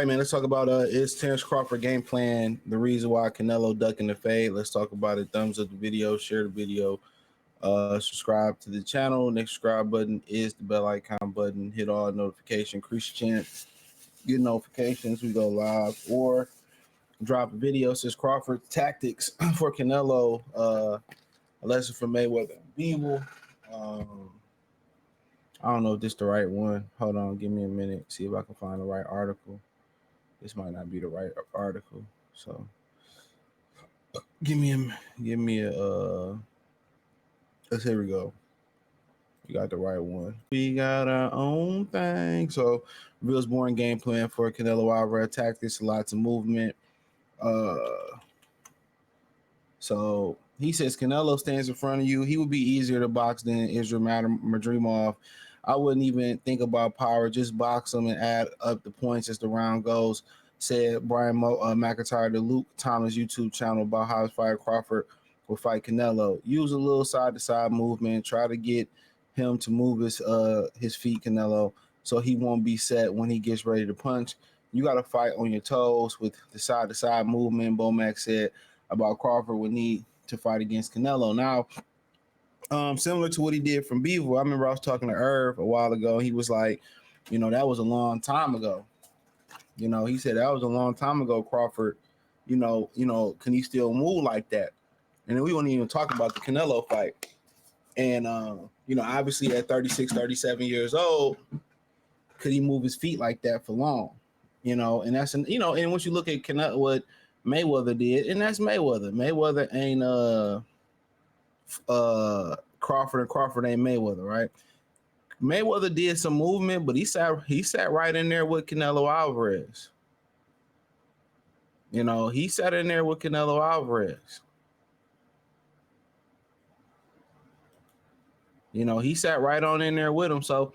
right, man. Let's talk about is Terence Crawford game plan the reason why Canelo ducking the fade? Let's talk about it. Thumbs up the video, share the video, subscribe to the channel. Next subscribe button is the bell icon button. Hit all notification, increase your chance, get notifications. We go live or drop a video. Says Crawford tactics for Canelo. A lesson from Mayweather and Beagle. I don't know if this is the right one. Hold on, give me a minute. See if I can find the right article. This might not be the right article. So give me a let's here we go. You got the right one. We got our own thing. So Real's boring game plan for Canelo Alvarez tactics, lots of movement. So he says Canelo stands in front of you. He would be easier to box than Israel Madrimov. I wouldn't even think about power. Just box him and add up the points as the round goes, said Brian McIntyre to Luke Thomas' YouTube channel about how his fight Crawford will fight Canelo. Use a little side-to-side movement. Try to get him to move his feet, Canelo, so he won't be set when he gets ready to punch. You got to fight on your toes with the side-to-side movement, Bomac said about Crawford would need to fight against Canelo. Now, similar to what he did from Beaver, I remember I was talking to Irv a while ago. He was like, that was a long time ago. He said that was a long time ago, Crawford. Can he still move like that? And then we won't even talk about the Canelo fight. And, obviously at 36, 37 years old, could he move his feet like that for long? And that's, and once you look at Canelo, what Mayweather did, and that's Mayweather. Mayweather ain't Crawford, and Crawford ain't Mayweather, right? Mayweather did some movement, but he sat right in there with Canelo Alvarez. He sat in there with Canelo Alvarez. He sat right on in there with him. So,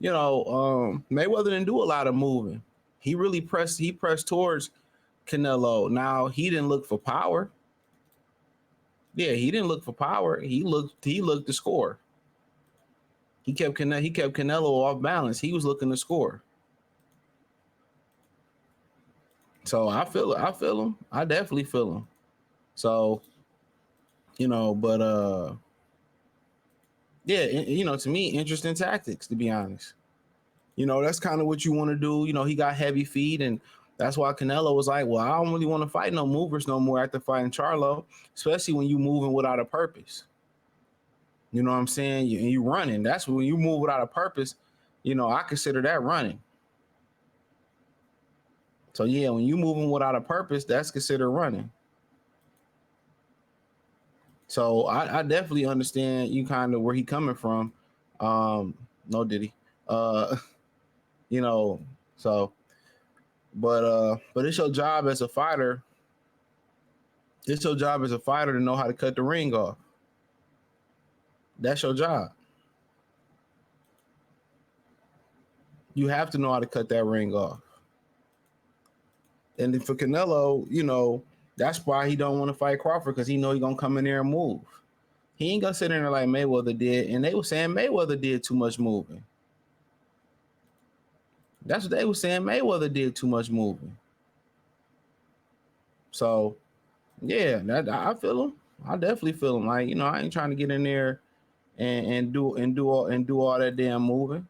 Mayweather didn't do a lot of moving. He really pressed towards Canelo. Now, he didn't look for power. Yeah, he didn't look for power. He looked to score. He kept Canelo off balance. He was looking to score. So I feel him. I definitely feel him. So, but yeah, to me, interesting tactics, to be honest. That's kind of what you want to do. He got heavy feet, and that's why Canelo was like, well, I don't really want to fight no movers no more after fighting Charlo, especially when you moving without a purpose. You know what I'm saying? You running. That's when you move without a purpose. I consider that running. So yeah, when you moving without a purpose, that's considered running. So I definitely understand you kind of where he coming from. No diddy. So but it's your job as a fighter. It's your job as a fighter to know how to cut the ring off. That's your job. You have to know how to cut that ring off. And then for Canelo, that's why he don't want to fight Crawford, because he know he gonna come in there and move. He ain't gonna sit in there like Mayweather did, and they were saying Mayweather did too much moving. That's what they were saying. Mayweather did too much moving. So, yeah, I feel him. I definitely feel him. Like, I ain't trying to get in there and do all that damn moving.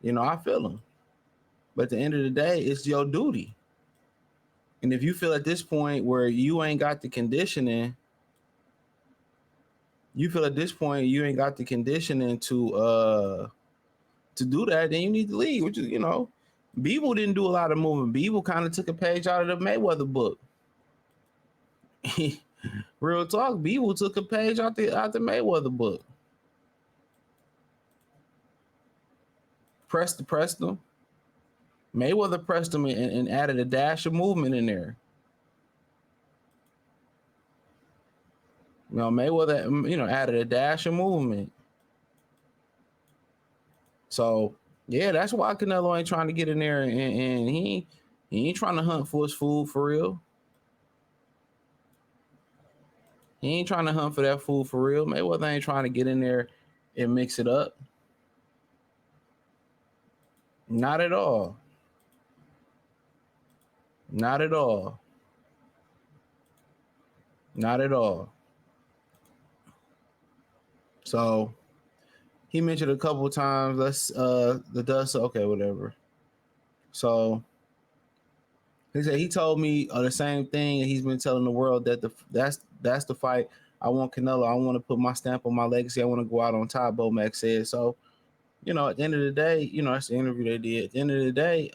I feel him. But at the end of the day, it's your duty. And if you feel at this point where you ain't got the conditioning, to do that, then you need to leave, which is, Beeble didn't do a lot of moving. Beeble kind of took a page out of the Mayweather book. Real talk, Beeble took a page out the Mayweather book. Pressed them. Mayweather pressed him and added a dash of movement in there. Mayweather, added a dash of movement. So, yeah, that's why Canelo ain't trying to get in there, and he ain't trying to hunt for his food for real. He ain't trying to hunt for that food for real. Mayweather ain't trying to get in there and mix it up. Not at all. Not at all. Not at all. So he mentioned a couple of times. Let's the dust. Okay, whatever. So he said he told me the same thing, and he's been telling the world that that's the fight. I want Canelo. I want to put my stamp on my legacy. I want to go out on top. Bomac said. So at the end of the day, that's the interview they did. At the end of the day,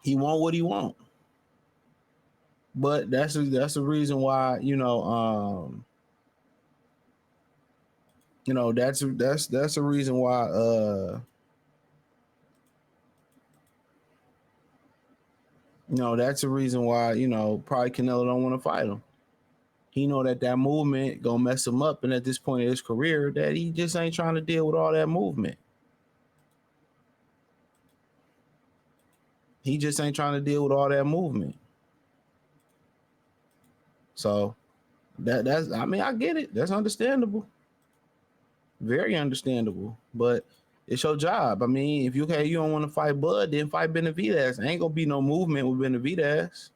he want what he want. But that's the reason why that's the reason why that's the reason why probably Canelo don't want to fight him. He know that movement gonna mess him up, and at this point in his career, that he just ain't trying to deal with all that movement. He just ain't trying to deal with all that movement. So that's I mean I get it. That's understandable. Very understandable. But it's your job. I mean, if you don't want to fight Bud, then fight Benavidez. Ain't gonna be no movement with Benavidez.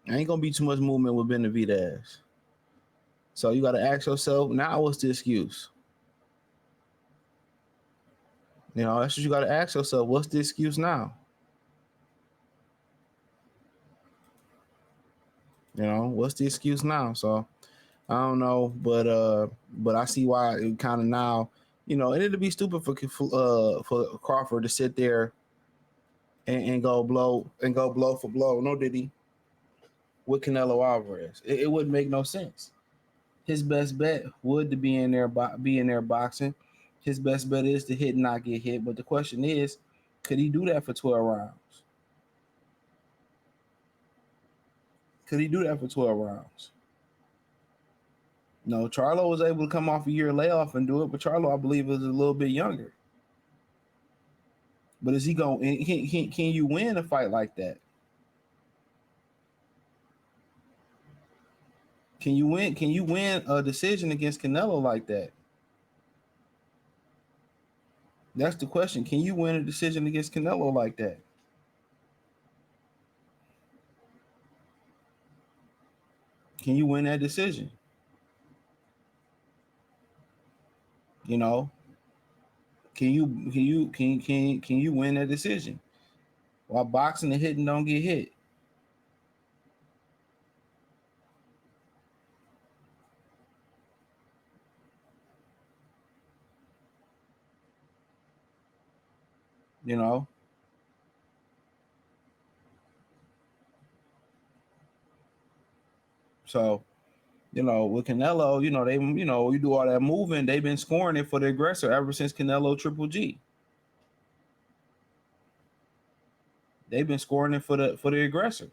Ain't gonna be too much movement with Benavidez. So you gotta ask yourself, now what's the excuse? That's what you gotta ask yourself. What's the excuse now? What's the excuse now? So I don't know, but I see why it kind of now, and it'd be stupid for Crawford to sit there and go blow for blow. No, did he? With Canelo Alvarez, it wouldn't make no sense. His best bet would to be in there boxing. His best bet is to hit and not get hit. But the question is, could he do that for 12 rounds? Could he do that for 12 rounds? No, Charlo was able to come off a year layoff and do it, but Charlo, I believe, is a little bit younger. But is he going? Can you win a fight like that? Can you win? Can you win a decision against Canelo like that? That's the question. Can you win a decision against Canelo like that? Can you win that decision? You know, can you win that decision? While boxing and hitting don't get hit. You know. So, with Canelo, they you do all that moving, they've been scoring it for the aggressor ever since Canelo Triple G. They've been scoring it for the aggressor.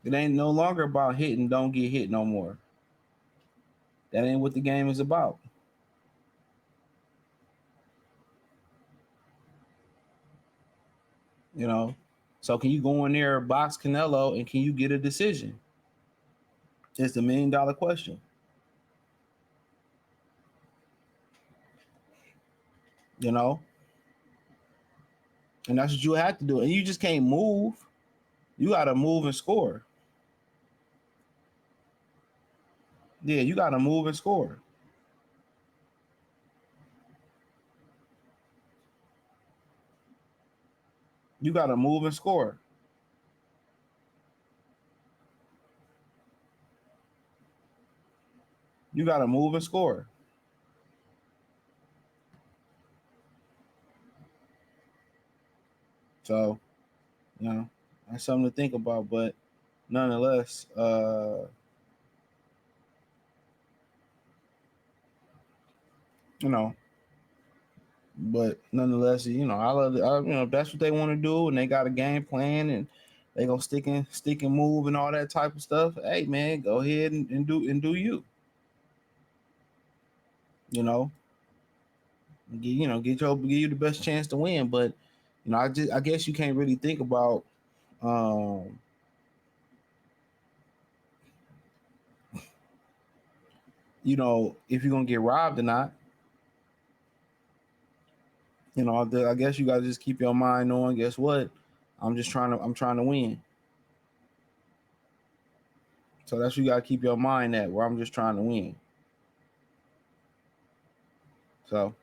It ain't no longer about hitting, don't get hit no more. That ain't what the game is about. You know. So can you go in there, box Canelo, and can you get a decision? It's the $1 million question. You know, and that's what you have to do. And you just can't move. You got to move and score. Yeah, you got to move and score. You got to move and score. You got to move and score. So, that's something to think about. But nonetheless, you know, but nonetheless, I love it. If that's what they want to do and they got a game plan and they gonna stick and move and all that type of stuff. Hey man, go ahead and do you. You know, give you the best chance to win. But I guess you can't really think about you know, if you're gonna get robbed or not. You know, I guess you gotta just keep your mind knowing. Guess what? I'm trying to win. So that's what you gotta keep your mind at. Where I'm just trying to win. So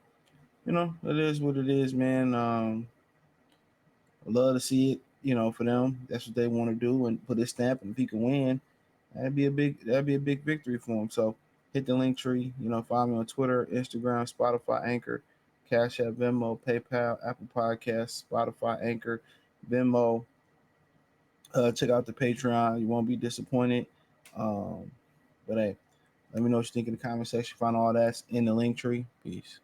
you know, it is what it is, man. I love to see it. You know, for them, that's what they want to do, and put his stamp. And if he can win, that'd be a big victory for him. So hit the link tree. You know, follow me on Twitter, Instagram, Spotify, Anchor, Cash App, Venmo, PayPal, Apple Podcasts, Spotify, Anchor, Venmo. Check out the Patreon. You won't be disappointed. Um, but hey, let me know what you think in the comment section. Find all that's in the link tree. Peace.